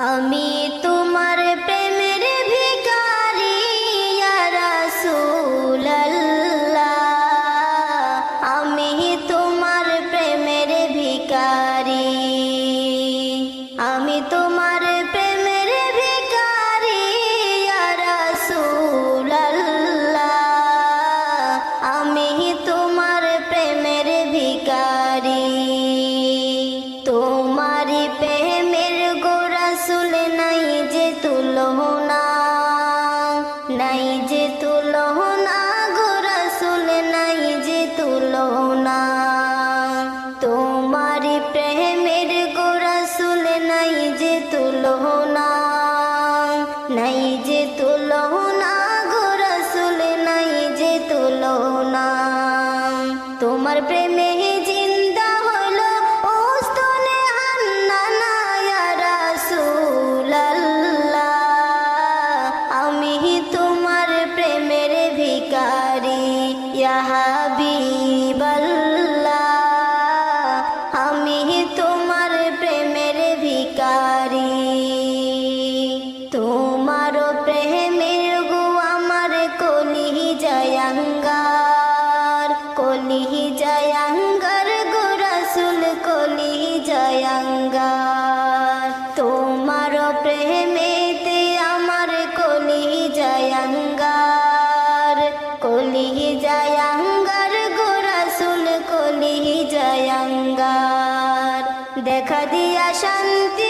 আমি তোমার প্রেমের ভিখারি ইয়া রাসূলুল্লাহ, আমি তোমার প্রেমের ভিখারি, আমি তোমার প্রেমের ভিখারি ইয়া রাসূলুল্লাহ, আমি তোমার প্রেমের ভিখারি। তোমারি প্রেমের গো রাসূল নাই যে তুলনা, নাই যে তুলনা গো রাসূল নাই যে তুলনা। তোমারি প্রেমের গো রাসূল নাই যে তুলনা, নাই যে তুলনা গো রাসূল নাই যে তুলনা। তোমার প্রেমে জিন্দা হলো ওস্তনে হান্নানা ইয়া রাসূলুল্লাহ, আমি তোমার প্রেমের ভিখারি ইয়া হাবিবাল্লাহ, আমি তোমার প্রেমের ভিখারি। তোমার প্রেমের গো আমার কলিজায় আঙ্গার, কলিজায় আঙ্গার গো রাসূল কলিজায় আঙ্গার। তোমার প্রেমেতে আমার কলিজায় আঙ্গার, কলিজায় আঙ্গার গো রাসূল কলিজায় আঙ্গার। দেখা দিয়া শান্তি